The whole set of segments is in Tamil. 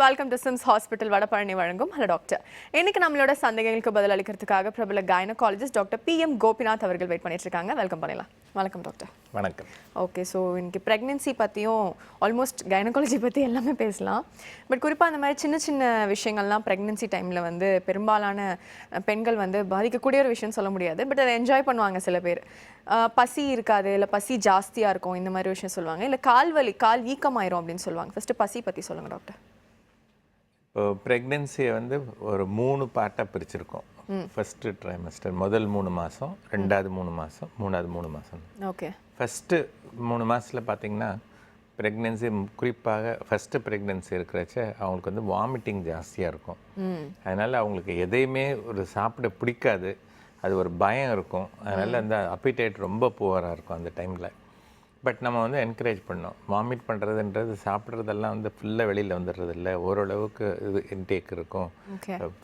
Welcome to Sims hospital Vadapalani வழங்கும் ஹலோ டாக்டர். இன்னைக்கு நம்மளோட சந்தேகங்களுக்கு பதில் அளிக்கிறதுக்காக பிரபல கைனகாலஜிஸ்ட் டாக்டர் PM கோபிநாத் அவர்கள் வெயிட் பண்ணிட்டு இருக்காங்க. வெல்கம் பண்ணலாம். வணக்கம் டாக்டர். வணக்கம். ஓகே, ஸோ இன்னைக்கு ப்ரெக்னென்சி பற்றியும் ஆல்மோஸ்ட் கைனகாலஜி பற்றி எல்லாமே பேசலாம். பட் குறிப்பாக அந்த மாதிரி சின்ன சின்ன விஷயங்கள்லாம் ப்ரெக்னென்சி டைமில் வந்து பெரும்பாலான பெண்கள் வந்து பாதிக்கக்கூடிய ஒரு விஷயம் சொல்ல முடியாது. பட் அதை என்ஜாய் பண்ணுவாங்க சில பேர். பசி இருக்காது, இல்லை பசி ஜாஸ்தியாக இருக்கும், இந்த மாதிரி விஷயம் சொல்லுவாங்க. இல்லை கால் வலி, கால் வீக்கமாயிரும் அப்படின்னு சொல்லுவாங்க. ஃபஸ்ட்டு பசி பற்றி சொல்லுங்கள் டாக்டர். இப்போ ப்ரெக்னென்சியை வந்து ஒரு 3 பார்ட்டாக பிரிச்சிருக்கோம். ஃபஸ்ட்டு ட்ரைமஸ்டர் முதல் 3 மாதம், ரெண்டாவது 3 மாதம், மூணாவது 3 மாதம். ஓகே. ஃபஸ்ட்டு 3 மாதத்தில் பார்த்தீங்கன்னா ப்ரெக்னென்சி, குறிப்பாக ஃபஸ்ட்டு ப்ரெக்னென்சி இருக்கிறச்ச அவங்களுக்கு வந்து வாமிட்டிங் ஜாஸ்தியாக இருக்கும். அதனால் அவங்களுக்கு எதையுமே ஒரு சாப்பிட பிடிக்காது, அது ஒரு பயம் இருக்கும். அதனால் அந்த அப்பிடைட் ரொம்ப புவராக இருக்கும் அந்த டைமில். பட் நம்ம வந்து என்கரேஜ் பண்ணோம். வாமிட் பண்ணுறதுன்றது சாப்பிட்றதெல்லாம் வந்து ஃபுல்லாக வெளியில் வந்துடுறது இல்லை, ஓரளவுக்கு இது இன்டேக் இருக்கும்.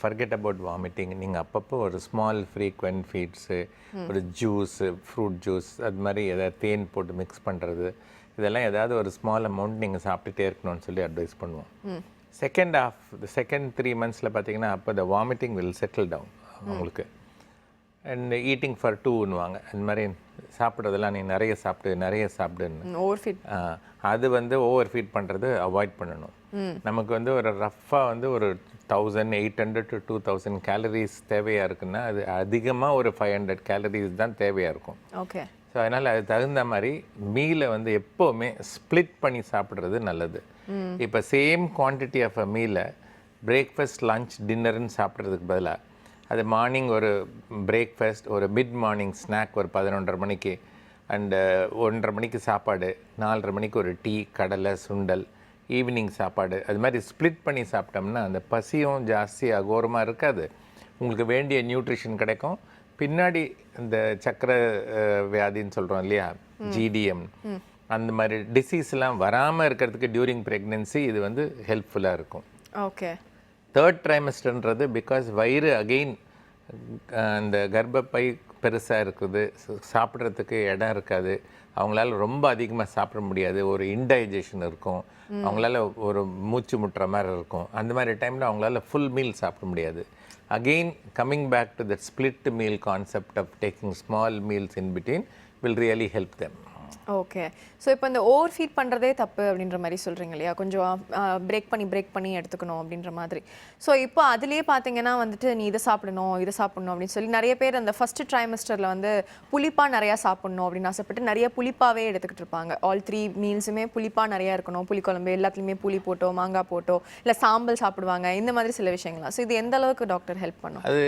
Forget about vomiting. நீங்கள் அப்பப்போ ஒரு ஸ்மால் ஃப்ரீக்வெண்ட் ஃபீட்ஸு, ஒரு ஜூஸு, ஃப்ரூட் ஜூஸ், அது மாதிரி எதாவது தேன் போட்டு மிக்ஸ் பண்ணுறது, இதெல்லாம் ஏதாவது ஒரு ஸ்மால் அமௌண்ட் நீங்கள் சாப்பிட்டுட்டே இருக்கணும்னு சொல்லி அட்வைஸ் பண்ணுவோம். செகண்ட் 3 மந்த்ஸில் பார்த்தீங்கன்னா அப்போ the vomiting will settle down அவங்களுக்கு. அண்ட் ஈட்டிங் ஃபார் டூன்னுவாங்க. அந்த மாதிரி சாப்பிட்றதெல்லாம் நீ நிறைய சாப்பிடுன்னு ஓவர் ஃபீட், அது வந்து ஓவர் ஃபீட் பண்ணுறது அவாய்ட் பண்ணணும். நமக்கு வந்து ஒரு ரஃப்பாக வந்து ஒரு 1800 to 2000 கேலரிஸ் தேவையாக இருக்குன்னா அது அதிகமாக ஒரு 500 கேலரிஸ் தான் தேவையாக இருக்கும். ஓகே. ஸோ அதனால் அது தகுந்த மாதிரி மீலை வந்து எப்போவுமே ஸ்ப்ளிட் பண்ணி சாப்பிட்றது நல்லது. இப்போ சேம் குவான்டிட்டி ஆஃப் அ மீலை பிரேக்ஃபாஸ்ட், லஞ்ச், டின்னர்னு சாப்பிட்றதுக்கு பதிலாக அது மார்னிங் ஒரு பிரேக்ஃபாஸ்ட், ஒரு மிட் மார்னிங் ஸ்நாக் ஒரு 11:30 மணிக்கு, அண்டு 1:30 மணிக்கு சாப்பாடு, 4:30 மணிக்கு ஒரு டீ, கடலை, சுண்டல், ஈவினிங் சாப்பாடு, அது மாதிரி ஸ்ப்ளிட் பண்ணி சாப்பிட்டோம்னா அந்த பசியும் ஜாஸ்தி அகோரமாக இருக்காது, உங்களுக்கு வேண்டிய நியூட்ரிஷன் கிடைக்கும். பின்னாடி இந்த சக்கரை வியாதின்னு சொல்கிறோம் இல்லையா, GDM, அந்த மாதிரி டிசீஸ்லாம் வராமல் இருக்கிறதுக்கு டியூரிங் ப்ரெக்னென்சி இது வந்து ஹெல்ப்ஃபுல்லாக இருக்கும். ஓகே. தேர்ட் ட்ரைமஸ்டர்ன்றது பிகாஸ் வயிறு அகெயின் அந்த கர்ப்பப்பை பெருசாக இருக்குது, சாப்பிட்றதுக்கு இடம் இருக்காது, அவங்களால ரொம்ப அதிகமாக சாப்பிட முடியாது, ஒரு இன்டைஜஷன் இருக்கும், அவங்களால ஒரு மூச்சு முட்டுற மாதிரி இருக்கும். அந்த மாதிரி டைமில் அவங்களால ஃபுல் மீல் சாப்பிட முடியாது. Again coming back to that split meal concept of taking small meals in between will really help them. Okay. So இப்போ இந்த ஓவர் ஃபீட் பண்ணுறதே தப்பு அப்படின்ற மாதிரி சொல்கிறீங்க இல்லையா, கொஞ்சம் பிரேக் பண்ணி எடுத்துக்கணும் அப்படின்ற மாதிரி. ஸோ இப்போ அதுலேயே பார்த்தீங்கன்னா வந்துட்டு நீ இதை சாப்பிடணும் அப்படின்னு சொல்லி நிறைய பேர் அந்த ஃபஸ்ட்டு ட்ரைமஸ்டரில் வந்து புளிப்பாக நிறையா சாப்பிடணும் அப்படின்னு ஆசைப்பட்டு நிறைய புளிப்பாகவே எடுத்துக்கிட்டு இருப்பாங்க. ஆல் 3 மீல்ஸுமே புளிப்பாக நிறையா இருக்கணும், புளிக்குழம்பு எல்லாத்துலேயுமே புளி போட்டோ, மாங்காய் போட்டோ, இல்லை சாம்பல் சாப்பிடுவாங்க, இந்த மாதிரி சில விஷயங்கள்லாம். ஸோ இது எந்த அளவுக்கு டாக்டர் ஹெல்ப் பண்ணும்? அது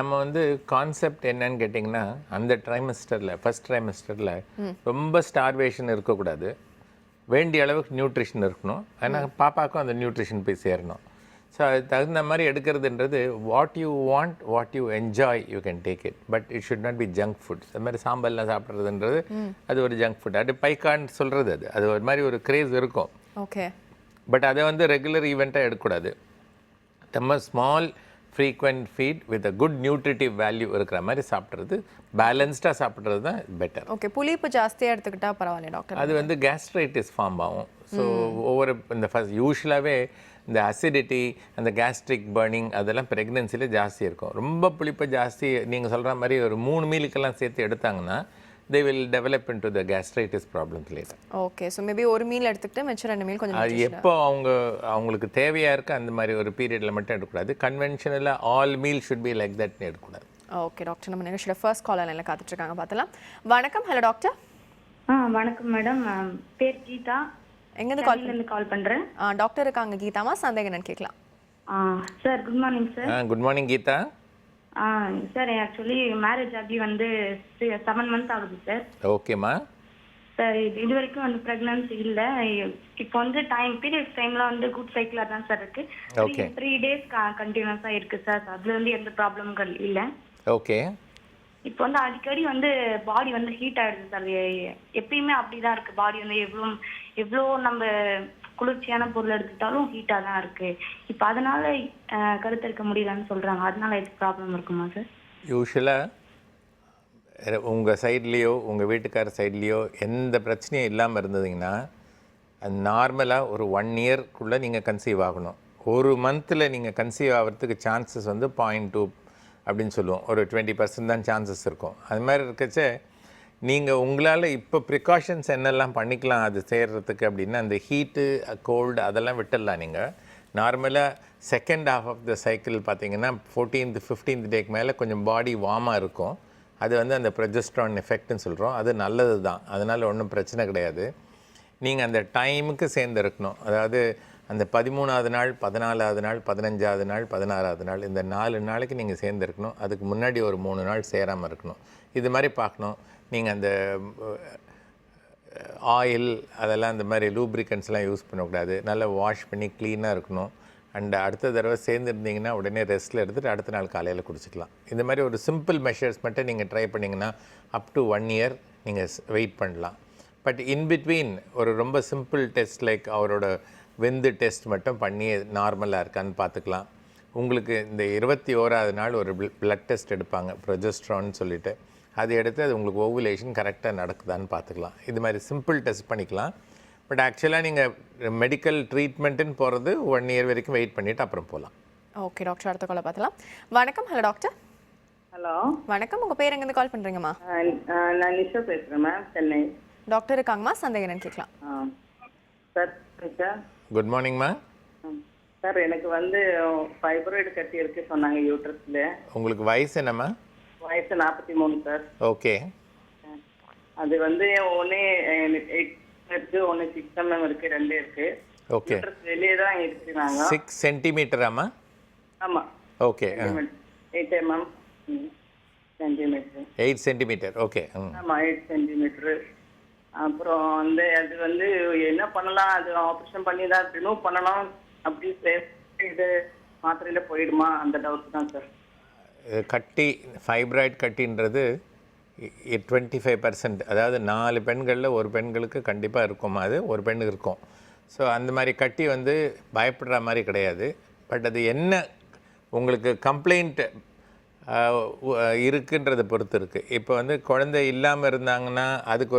நம்ம வந்து கான்செப்ட் என்னன்னு கேட்டிங்கன்னா, அந்த ட்ரைமஸ்டரில் ஃபஸ்ட் ட்ரைமஸ்டரில் ரொம்ப ஸ்டார்வேஷன் இருக்கக்கூடாது, வேண்டிய அளவுக்கு நியூட்ரிஷன் இருக்கணும். ஆனால் பாப்பாவுக்கும் அந்த நியூட்ரிஷன் போய் சேரணும். ஸோ அது தகுந்த மாதிரி எடுக்கிறதுன்றது what you want, what you enjoy, you can take it, but it should not be junk food. அது மாதிரி சாம்பல்லாம் சாப்பிட்றதுன்றது அது ஒரு ஜங்க் ஃபுட், அது பைக்கான்னு சொல்கிறது, அது ஒரு மாதிரி ஒரு கிரேஸ் இருக்கும். ஓகே. பட் அதை வந்து ரெகுலர் ஈவெண்ட்டாக எடுக்கக்கூடாது. நம்ம small frequent feed with a good nutritive value இருக்கிற மாதிரி சாப்பிட்றது, பேலன்ஸ்டாக சாப்பிட்றது தான் பெட்டர். ஓகே. புளிப்பு ஜாஸ்தியாக எடுத்துக்கிட்டா பரவாயில்ல டாக்டர்? அது வந்து கேஸ்ட்ரைட்டிஸ் ஃபார்ம் ஆகும். ஸோ ஒவ்வொரு இந்த ஃபஸ்ட் யூஸ்வலாகவே இந்த அசிடிட்டி, அந்த கேஸ்ட்ரிக் பர்னிங் அதெல்லாம் ப்ரெக்னென்சியில் ஜாஸ்தி இருக்கும். ரொம்ப புளிப்பு ஜாஸ்தி நீங்கள் சொல்கிற மாதிரி ஒரு 3 மீலுக்கெல்லாம் சேர்த்து எடுத்தாங்கன்னா they will develop into the gastritis problems later. Okay. So maybe ஒரு மீல் எடுத்துக்கிட்டு மிச்சம் 2 மீல் கொஞ்சம் அது எப்போ அவங்களுக்கு தேவையாக இருக்குது அந்த மாதிரி ஒரு பீரியடில் மட்டும் எடுக்கக்கூடாது. கன்வென்ஷனலாக all meal should be like தட்னு எடுக்கக்கூடாது. ஓகே டாக்டர், நம்ம நிகழ்ச்சியோட ஃபர்ஸ்ட் கால் லைனில் காத்துட்ருக்காங்க, பார்த்தலாம். வணக்கம். Hello doctor. வணக்கம் மேடம், பேர் கீதா, எங்கேருந்து கால் பண்ணுறேன். டாக்டர் இருக்காங்க கீதாமா, சந்தேகம் என்னன்னு கேட்கலாம். Sir good morning sir. Good morning Geetha. Sir actually marriage ஆகி வந்து 7 மந்த் ஆகுது சார். ஓகேம்மா. சார் இது வரைக்கும் வந்து ப்ரெக்னன்சி இல்லை. இப்போ வந்து பீரியட்ஸ் டைம்ல வந்து குட் சைக்கிளாக தான் சார் இருக்கு. 3 days கண்டினியூஸாக இருக்கு சார். அதுல வந்து எந்த ப்ராப்ளம்கள் இல்லை. ஓகே. இப்போ வந்து அடிக்கடி வந்து பாடி வந்து ஹீட் ஆயிடுது சார். எப்பயுமே அப்படிதான் இருக்கு. பாடி வந்து எவ்வளோ நம்ம குளிர்ச்சியான பொருள் எடுத்துட்டாலும் ஹீட்டாக தான் இருக்கு. இப்போ அதனால கருத்தரிக்க முடியலன்னு சொல்றாங்க. அதனால எது ப்ராப்ளம் இருக்குமா சார்? யூஸ்வலாக உங்கள் சைட்லேயோ உங்கள் வீட்டுக்கார சைட்லேயோ எந்த பிரச்சனையும் இல்லாமல் இருந்ததுங்கன்னா அது நார்மலாக ஒரு 1 இயர்க்குள்ளே நீங்கள் கன்சீவ் ஆகணும். ஒரு மந்தில் நீங்கள் கன்சீவ் ஆகிறதுக்கு சான்சஸ் வந்து 0.2 அப்படின்னு சொல்லுவோம். ஒரு 20% தான் சான்சஸ் இருக்கும். அது மாதிரி இருக்கச்ச நீங்கள் உங்களால் இப்போ ப்ரிகாஷன்ஸ் என்னெல்லாம் பண்ணிக்கலாம் அது செய்கிறதுக்கு அப்படின்னா, அந்த ஹீட்டு கோல்டு அதெல்லாம் விட்டுடலாம். நீங்கள் நார்மலாக second half of the cycle பார்த்தீங்கன்னா 14th 15th டேக்கு மேலே கொஞ்சம் பாடி வார்மாக இருக்கும். அது வந்து அந்த ப்ரொஜெஸ்ட்ரான் எஃபெக்ட்னு சொல்கிறோம். அது நல்லது தான், அதனால் ஒன்றும் பிரச்சனை கிடையாது. நீங்கள் அந்த டைமுக்கு சேர்ந்துருக்கணும். அதாவது அந்த 13வது நாள் 14வது நாள் 15வது நாள் 16வது நாள் இந்த 4 நாளைக்கு நீங்கள் சேர்ந்துருக்கணும். அதுக்கு முன்னாடி ஒரு 3 நாள் சேராமல் இருக்கணும். இது மாதிரி பார்க்கணும். நீங்கள் அந்த ஆயில் அதெல்லாம் இந்த மாதிரி லூப்ரிகன்ஸ்லாம் யூஸ் பண்ணக்கூடாது. நல்லா வாஷ் பண்ணி க்ளீனாக இருக்கணும். அண்ட் அடுத்த தடவை சேர்ந்துருந்தீங்கன்னா உடனே ரெஸ்ட்டில் எடுத்துகிட்டு அடுத்த நாள் காலையில் குடிச்சிக்கலாம். இந்த மாதிரி ஒரு சிம்பிள் மெஷர்ஸ் மட்டும் நீங்கள் ட்ரை பண்ணிங்கன்னா அப் டு 1 இயர் நீங்கள் வெயிட் பண்ணலாம். பட் இன்பிட்வீன் ஒரு ரொம்ப சிம்பிள் டெஸ்ட் லைக் அவரோட வெந்து டெஸ்ட் மட்டும் பண்ணி நார்மலாக இருக்கான்னு பார்த்துக்கலாம். உங்களுக்கு இந்த 21வது நாள் ஒரு பிளட் டெஸ்ட் எடுப்பாங்க, ப்ரொஜெஸ்ட்ரான்னு சொல்லிட்டு. அது எடுத்து அது உங்களுக்கு ஓவுலேஷன் கரெக்டாக நடக்குதான்னு பார்த்துக்கலாம். இது மாதிரி சிம்பிள் டெஸ்ட் பண்ணிக்கலாம். பட் ஆக்சுவலாக நீங்கள் மெடிக்கல் ட்ரீட்மெண்ட்டுன்னு போகிறது 1 இயர் வரைக்கும் வெயிட் பண்ணிவிட்டு அப்புறம் போகலாம். ஓகே டாக்டர், அடுத்த காலை பார்த்தலாம். வணக்கம். Hello doctor. ஹலோ வணக்கம். உங்கள் பேர் எங்கேருந்து கால் பண்ணுறீங்கம்மா? நான் நிஷா பேசுகிறேன் மேம், சென்னை. டாக்டர் இருக்காங்கம்மா, சந்தேகம் என்னன்னு கேட்கலாம். சார் சார் குட் மார்னிங்மா. சார் எனக்கு வந்து ஃபைப்ராய்டு கட்டி இருக்கு சொன்னாங்க யூட்ரஸில். உங்களுக்கு வயசு என்னம்மா? வயசு 43 சார். ஓகே. அது வந்து ஒன்று 8 இருக்கு, ஒன்று 6 mm இருக்கு, 2 இருக்கு. ஓகே. யூட்ரஸ் வெளியே தான் இருக்கிறாங்க. 6 சென்டிமீட்டராம்மா? ஆமாம். Okay. 8 mm centimetre. 8 centimetre. Okay. ஆமாம், 8 சென்டிமீட்டரு. அப்புறம் வந்து அது வந்து என்ன பண்ணலாம், அது ஆப்ரேஷன் பண்ணி தான் ரிமூவ் பண்ணலாம் அப்படி இது மாத்திரையில் போயிடுமா அந்த டவுட் தான் சார். கட்டி ஃபைப்ராய்டு கட்டின்றது 25%, அதாவது 4 பெண்களில் ஒரு பெண்களுக்கு கண்டிப்பாக இருக்கும். அது ஒரு பெண்ணுக்கு இருக்கும். ஸோ அந்த மாதிரி கட்டி வந்து பயப்படுற மாதிரி கிடையாது. பட் அது என்ன உங்களுக்கு கம்ப்ளைண்ட் இருக்குன்றதை பொறுத்து இருக்குது. இப்போ வந்து குழந்தை இல்லாமல் இருந்தாங்கன்னா அதுக்கு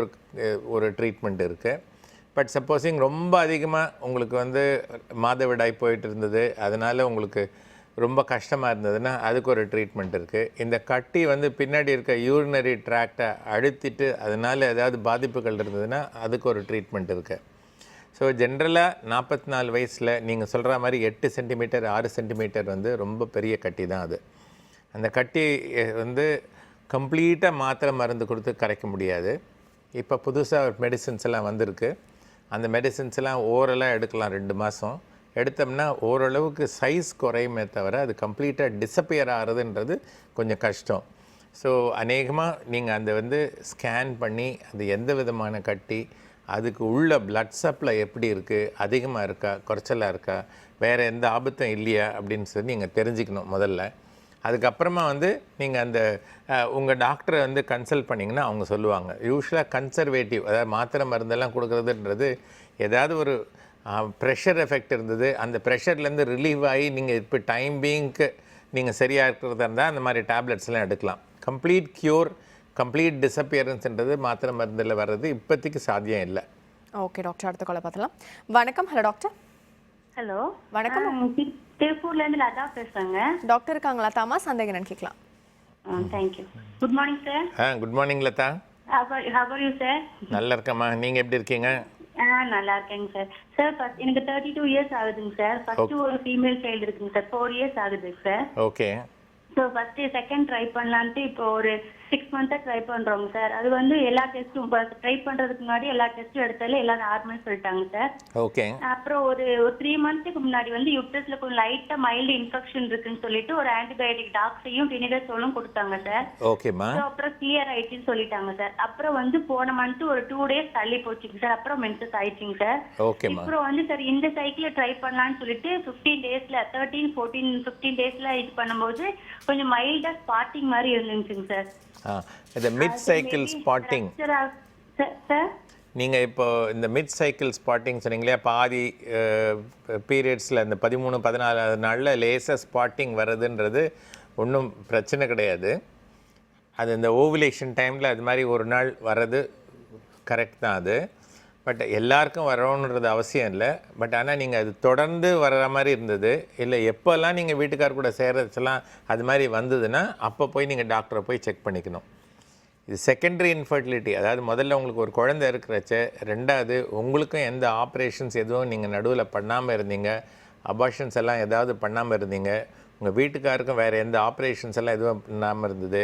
ஒரு ட்ரீட்மெண்ட் இருக்குது. பட் சப்போஸிங் ரொம்ப அதிகமாக உங்களுக்கு வந்து மாதவிடாய் போயிட்டு இருந்தது, அதனால் உங்களுக்கு ரொம்ப கஷ்டமாக இருந்ததுன்னா அதுக்கு ஒரு ட்ரீட்மெண்ட் இருக்குது. இந்த கட்டி வந்து பின்னாடி இருக்க யூரினரி ட்ராக்டை அழுத்திட்டு அதனால் ஏதாவது பாதிப்புகள் இருந்ததுன்னா அதுக்கு ஒரு ட்ரீட்மெண்ட் இருக்குது. ஸோ ஜென்ரலாக 44 வயசில் நீங்கள் சொல்கிற மாதிரி 8 சென்டிமீட்டர் 6 சென்டிமீட்டர் வந்து ரொம்ப பெரிய கட்டி தான் அது. அந்த கட்டி வந்து கம்ப்ளீட்டாக மாத்திரை மருந்து கொடுத்து கரைக்க முடியாது. இப்போ புதுசாக மெடிசின்ஸ் எல்லாம் வந்திருக்கு. அந்த மெடிசின்ஸ் எல்லாம் ஓரலாக எடுக்கலாம் 2 மாதம். எடுத்தோம்னா ஓரளவுக்கு சைஸ் குறையுமே தவிர அது கம்ப்ளீட்டாக டிஸப்பியர் ஆகிறதுன்றது கொஞ்சம் கஷ்டம். ஸோ அநேகமாக நீங்கள் அந்த வந்து ஸ்கேன் பண்ணி அது எந்த விதமான கட்டி, அதுக்கு உள்ள பிளட் சப்ளை எப்படி இருக்குது, அதிகமாக இருக்கா குறைச்சலாக இருக்கா, வேறு எந்த ஆபத்தும் இல்லையா அப்படின்னு சொல்லி நீங்கள் தெரிஞ்சுக்கணும் முதல்ல. அதுக்கப்புறமா வந்து நீங்கள் அந்த உங்கள் டாக்டரை வந்து கன்சல்ட் பண்ணிங்கன்னா அவங்க சொல்லுவாங்க. யூஸ்வலாக கன்சர்வேட்டிவ், அதாவது மாத்திரை மருந்தெல்லாம் கொடுக்குறதுன்றது ஏதாவது ஒரு ப்ரெஷர் எஃபெக்ட் இருந்தது, அந்த ப்ரெஷர்லேருந்து ரிலீவ் ஆகி நீங்கள் இப்போ டைம் பீங்க்கு நீங்கள் சரியாக இருக்கிறதா இருந்தால் அந்த மாதிரி டேப்லெட்ஸ்லாம் எடுக்கலாம். கம்ப்ளீட் க்யூர், கம்ப்ளீட் டிஸப்பியரன்ஸ்ன்றது மாத்திரை மருந்தில் வர்றது இப்போதைக்கு சாத்தியம் இல்லை. ஓகே டாக்டர், அடுத்த காலை பார்த்தலாம். வணக்கம். Hello doctor. ஹலோ வணக்கம். திருப்பூர்லேருந்து லதா பேசுகிறேங்க. டாக்டர் இருக்காங்களா? தாமா, சந்தேகம் என்னன்னு கேட்கலாம். Thank you. Good morning sir. Good morning Latha. How are you sir? நல்லா இருக்கம்மா, நீங்கள் எப்படி இருக்கீங்க? நல்லா இருக்கேங்க சார். சார் ஃபர்ஸ்ட் எனக்கு 32 இயர்ஸ் ஆகுதுங்க சார். ஃபர்ஸ்ட் ஒரு ஃபீமேல் சைல்டு இருக்குங்க சார். 4 இயர்ஸ் ஆகுது sir. Okay. So first second try பண்ணலான்ட்டு இப்போ ஒரு 6 மந்த்தாக ட்ரை பண்ணுறோங்க சார். அது வந்து எல்லா டெஸ்ட்டும் ட்ரை பண்ணுறதுக்கு முன்னாடி எல்லா டெஸ்ட்டும் எடுத்தாலும் எல்லாம் நார்மல் சொல்லிட்டாங்க சார். ஓகே. அப்புறம் ஒரு 3 மந்த்துக்கு முன்னாடி வந்து யூட்ரஸ்ல கொஞ்சம் லைட்டாக மைல்டு இன்ஃபெக்ஷன் இருக்குன்னு சொல்லிட்டு ஒரு ஆன்டிபயோட்டிக் டாக்ஸையும் டினிடசோலும் கொடுத்தாங்க சார். ஓகேம்மா. அப்புறம் கிளியர் ஆயிடுச்சுன்னு சொல்லிட்டாங்க சார். அப்புறம் வந்து போன மந்த் ஒரு 2 டேஸ் தள்ளி போச்சுங்க சார். அப்புறம் மென்சஸ் ஆயிடுச்சுங்க சார். ஓகேம்மா. அப்புறம் வந்து சார் இந்த சைக்கிள் ட்ரை பண்ணலான்னு சொல்லிட்டு 15 டேஸ்ல 13, 14, 15 டேஸ்ல இது பண்ணும்போது கொஞ்சம் மைல்டா ஸ்பாட்டிங் மாதிரி இருந்துச்சுங்க சார். இந்த மிட் சைக்கிள் ஸ்பாட்டிங் சார், நீங்கள் இப்போ இந்த மிட் சைக்கிள் ஸ்பாட்டிங் சொன்னீங்களே, பாதி பீரியட்ஸில் இந்த 13, 14 நாளில் லேசாக ஸ்பாட்டிங் வர்றதுன்றது ஒன்றும் பிரச்சனை கிடையாது. அது இந்த ஓவுலேஷன் டைமில் அது மாதிரி ஒரு நாள் வர்றது கரெக்ட் தான் அது. பட் எல்லாருக்கும் வரணுன்றது அவசியம் இல்லை. பட் ஆனால் நீங்கள் அது தொடர்ந்து வர்ற மாதிரி இருந்தது, இல்லை எப்போல்லாம் நீங்கள் வீட்டுக்கார் கூட சேர்றதுலாம் அது மாதிரி வந்ததுன்னா அப்போ போய் நீங்கள் டாக்டரை போய் செக் பண்ணிக்கணும். இது செகண்டரி இன்ஃபர்டிலிட்டி, அதாவது முதல்ல உங்களுக்கு ஒரு குழந்தை இருக்கிறச்ச, ரெண்டாவது உங்களுக்கும் எந்த ஆப்ரேஷன்ஸ் எதுவும் நீங்கள் நடுவில் பண்ணாமல் இருந்தீங்க, அபார்ஷன்ஸ் எல்லாம் ஏதாவது பண்ணாமல் இருந்தீங்க, உங்கள் வீட்டுக்காருக்கும் வேறு எந்த ஆப்ரேஷன்ஸ் எல்லாம் எதுவும் பண்ணாமல் இருந்தது,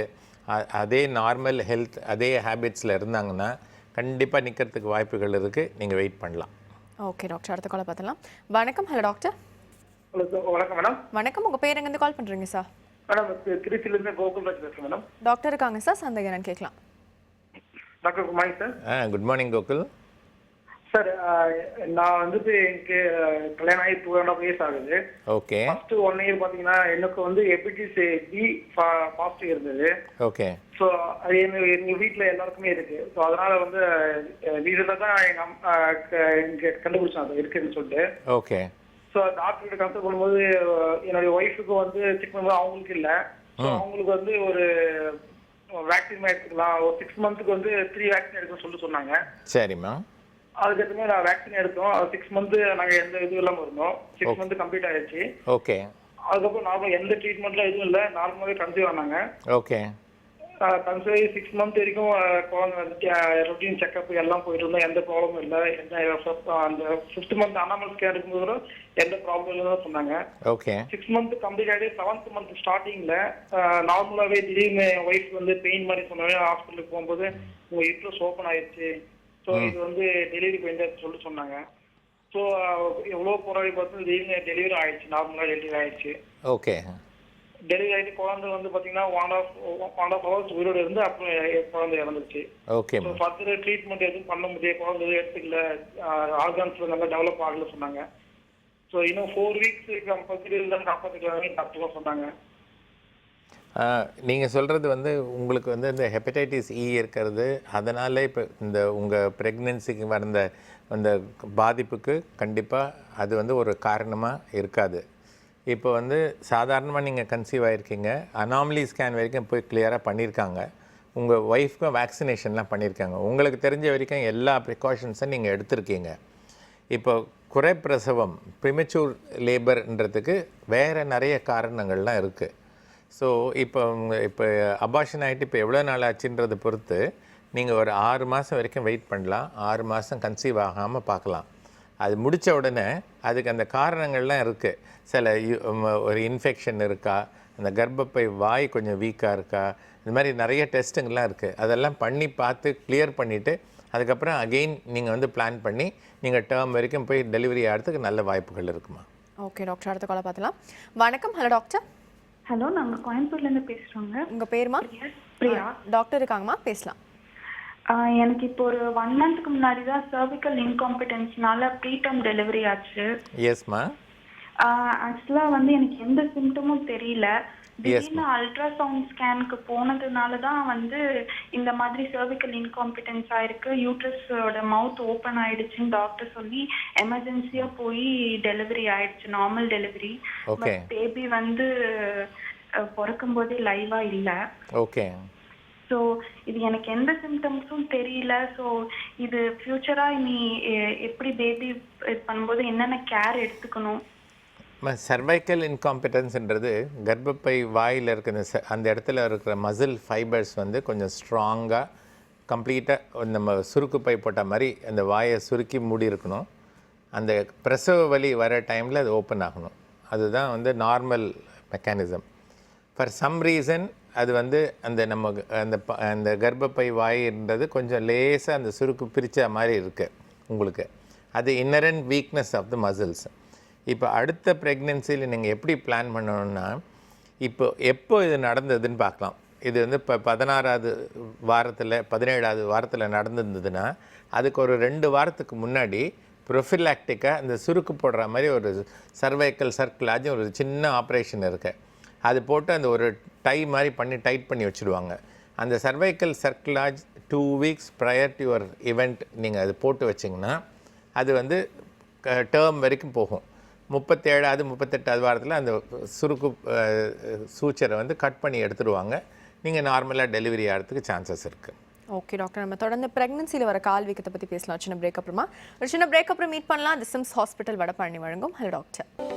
அதே நார்மல் ஹெல்த் அதே ஹேபிட்ஸில் இருந்தாங்கன்னா கண்டிப்பாக நிற்கிறதுக்கு வாய்ப்புகள் இருக்குது. நீங்கள் வெயிட் பண்ணலாம். ஓகே டாக்டர், அடுத்த காலை பார்த்துலாம். வணக்கம். Hello doctor. ஹலோ சார், வணக்கம் மேடம். வணக்கம். உங்கள் பேர் எங்கேருந்து கால் பண்ணுறீங்க சார்? மேடம், திருச்சியிலேருந்து கோகுல்ராஜ் பேசுகிறேன் மேடம். டாக்டர் இருக்காங்க சார், சந்தேகம் என்னன்னு கேட்கலாம். Doctor good morning sir. Good morning Gokul. Sir, நான் வந்துட்டு எனக்கு கல்யாணம் ஆகி 2.5 years ஆகுது. ஓகே. ஃபர்ஸ்ட் 1 year பார்த்தீங்கன்னா எனக்கு வந்து ஹெப்படைட்டிஸ் பி பாசிட்டிவ் இருந்தது. ஓகே. ஸோ அது எங்கள் வீட்டில் எல்லாருக்குமே இருக்கு. ஸோ அதனால வந்து ரீசனாக தான் எங்கள் கண்டுபிடிச்சோம் அது இருக்குன்னு சொல்லிட்டு. ஓகே. ஸோ டாக்டர்கிட்ட கன்சல்ட் பண்ணும்போது என்னுடைய ஒய்ஃபுக்கு வந்து செக் பண்ணும்போது அவங்களுக்கு இல்லை. ஸோ அவங்களுக்கு வந்து ஒரு வேக்சின் எடுத்துக்கலாம், ஒரு 6 months வந்து 3 வேக்சின் எடுக்கணும்னு சொல்லிட்டு சொன்னாங்க. சரிம்மா. அதுக்கப்புறமே நான் வேக்சின் எடுத்தோம். 6 months நாங்கள் எந்த இதுவும் இல்லாமல் இருந்தோம். 6 months கம்ப்ளீட் ஆயிடுச்சு. ஓகே. அதுக்கப்புறம் நார்மல் எந்த ட்ரீட்மெண்ட்லாம் எதுவும் இல்லை, நார்மலாகவே கன்சீவ் ஆனாங்க. ஓகே. கன்சீவ் ஆகி 6 months வரைக்கும் குழந்தை ரொட்டீன் செக்அப் எல்லாம் போயிட்டு இருந்தோம். எந்த ப்ராப்ளமும் இல்லை. அந்த 5th month அனாமல் ஸ்கேன் எடுக்கும்போது கூட எந்த ப்ராப்ளம் இல்லைன்னு சொன்னாங்க. ஓகே. 6 months கம்ப்ளீட் ஆகிட்டு 7th month ஸ்டார்டிங்ல நார்மலாகவே திடீர்னு ஒய்ஃப் வந்து பெயின் மாதிரி சொன்னாவே ஹாஸ்பிட்டலுக்கு போகும்போது உங்கள் யூட்ரஸ் ஓப்பன் ஆயிடுச்சு, ஸோ இது வந்து டெலிவரி பெயின் சொல்லி சொன்னாங்க. ஸோ எவ்வளோ போராடி பார்த்து திடீர்னு டெலிவரி ஆயிடுச்சு, நார்மலாக டெலிவரி ஆயிடுச்சு. ஓகே. டெலிவரி ஆகிட்டு குழந்தை வந்து பார்த்தீங்கன்னா 1.5 hours உயிரோடு இருந்து அப்புறம் குழந்தை இறந்துருச்சு. ஓகே. ஸோ ஃபர்தர் ட்ரீட்மெண்ட் எதுவும் பண்ண முடியாது, குழந்தை எதுவும் எடுத்துக்கல, ஆர்கான்ஸ்ல நல்லா டெவலப் ஆகல சொன்னாங்க. ஸோ இன்னும் 4 weeks கம்பல்சரி காப்பாற்றிக்கலாம் டாக்டர்லாம் சொன்னாங்க. நீங்கள் சொல்கிறது வந்து உங்களுக்கு வந்து இந்த ஹெப்படைட்டிஸ் இ இருக்கிறது, அதனால் இப்போ இந்த உங்கள் ப்ரெக்னென்சிக்கு வந்த அந்த பாதிப்புக்கு கண்டிப்பாக அது வந்து ஒரு காரணமாக இருக்காது. இப்போ வந்து சாதாரணமாக நீங்கள் கன்சீவ் ஆகிருக்கீங்க, அனாமலி ஸ்கேன் வரைக்கும் போய் கிளியராக பண்ணியிருக்காங்க, உங்கள் ஒய்ஃப்க்கும் வேக்சினேஷன்லாம் பண்ணியிருக்காங்க, உங்களுக்கு தெரிஞ்ச வரைக்கும் எல்லா ப்ரிகாஷன்ஸும் நீங்கள் எடுத்திருக்கீங்க. இப்போ குறைப்பிரசவம் ப்ரிமெச்சூர் லேபர்ன்றதுக்கு வேறு நிறைய காரணங்கள்லாம் இருக்குது. ஸோ இப்போ அபார்ஷன் ஆகிட்டு இப்போ எவ்வளோ நாள் ஆச்சுன்றதை பொறுத்து நீங்கள் ஒரு 6 மாதம் வரைக்கும் வெயிட் பண்ணலாம், 6 மாதம் கன்சீவ் ஆகாமல் பார்க்கலாம். அது முடித்த உடனே அதுக்கு அந்த காரணங்கள்லாம் இருக்குது. சில ஒரு இன்ஃபெக்ஷன் இருக்கா, அந்த கர்ப்பப்பை வாய் கொஞ்சம் வீக்காக இருக்கா, இந்த மாதிரி நிறைய டெஸ்ட்டுங்கள்லாம் இருக்குது. அதெல்லாம் பண்ணி பார்த்து கிளியர் பண்ணிவிட்டு அதுக்கப்புறம் அகெயின் நீங்கள் வந்து பிளான் பண்ணி நீங்கள் டேர்ம் வரைக்கும் போய் டெலிவரி ஆகிறதுக்கு நல்ல வாய்ப்புகள் இருக்குமா. ஓகே டாக்டர், அடுத்த காலை பார்த்துலாம். வணக்கம். Hello doctor. ஹலோ, நாங்கள் கோயம்புத்தூர்லேருந்து பேசுகிறோங்க. உங்கள் பேருமா? பிரியா. டாக்டர் இருக்காங்கம்மா, பேசலாம். எனக்கு இப்போ ஒரு 1 monthக்கு முன்னாடி தான் சர்விக்கல் இன்காம்பிடன்ஸ்னால ப்ரீடம் டெலிவரி ஆச்சு. எஸ்மா. ஆக்சுவலாக வந்து எனக்கு எந்த சிம்டமும் தெரியல. திடீர்னு அல்ட்ராசவுண்ட் ஸ்கேனுக்கு போனதுனால தான் வந்து இந்த மாதிரி சர்விக்கல் இன்காம்பிடன்ஸ் ஆயிருக்கு, யூட்ரஸோட மவுத் ஓப்பன் ஆயிடுச்சுன்னு டாக்டர் சொல்லி எமர்ஜென்சியாக போய் டெலிவரி ஆயிடுச்சு, நார்மல் டெலிவரி. பட் பேபி வந்து பிறக்கும் போதே லைவா இல்லை. ஓகே. ஸோ இது எனக்கு எந்த சிம்டம்ஸும் தெரியல. ஸோ இது ஃபியூச்சராக இனி எப்படி பேபி பண்ணும்போது என்னென்ன கேர் எடுத்துக்கணும்? சர்வைக்கல் இன்காம்பிடன்ஸ்ன்றது கர்ப்பப்பை வாயில் இருக்கிற அந்த இடத்துல இருக்கிற மசில் ஃபைபர்ஸ் வந்து கொஞ்சம் ஸ்ட்ராங்காக கம்ப்ளீட்டாக நம்ம சுருக்கு பை போட்ட மாதிரி அந்த வாயை சுருக்கி மூடி இருக்கணும். அந்த பிரசவ வலி வர டைமில் அது ஓப்பன் ஆகணும். அதுதான் வந்து normal mechanism. For some reason அது வந்து அந்த நம்ம அந்த கர்ப்பப்பை வாயின்றது கொஞ்சம் லேசாக அந்த சுருக்கு பிரித்த மாதிரி இருக்குது உங்களுக்கு. அது inherent weakness of the muscles. இப்போ அடுத்த ப்ரெக்னென்சியில் நீங்கள் எப்படி பிளான் பண்ணணுன்னா, எப்போ இது நடந்ததுன்னு பார்க்கலாம். இது வந்து இப்போ 16வது வாரத்தில் 17வது வாரத்தில் நடந்திருந்ததுன்னா அதுக்கு ஒரு 2 வாரத்துக்கு முன்னாடி ப்ரொஃபிலாக்டிக்காக அந்த சுருக்கு போடுற மாதிரி ஒரு சர்வைக்கல் சர்க்குலாஜ் ஒரு சின்ன ஆப்ரேஷன் இருக்குது. அது போட்டு அந்த ஒரு டை மாதிரி பண்ணி டைட் பண்ணி வச்சுடுவாங்க. அந்த cervical cerclage 2 weeks prior to your event நீங்கள் அது போட்டு வச்சிங்கன்னா அது வந்து டேர்ம் வரைக்கும் போகும். 37வது 38வது வாரத்தில் அந்த சுருக்கு சூச்சரை வந்து கட் பண்ணி எடுத்துடுவாங்க. நீங்கள் நார்மலாக டெலிவரி ஆகிறதுக்கு சான்சஸ் இருக்குது. ஓகே டாக்டர், நம்ம தொடர்ந்து பிரெக்னன்சியில் வர கால் வீக்கத்தை பற்றி பேசலாம். சின்ன பிரேக் அப்புறமா. ஒரு சின்ன பிரேக் அப்புறம் மீட் பண்ணலாம். தி சிம்ஸ் ஹாஸ்பிட்டல் வடபழனி வழங்கும் ஹலோ டாக்டர்.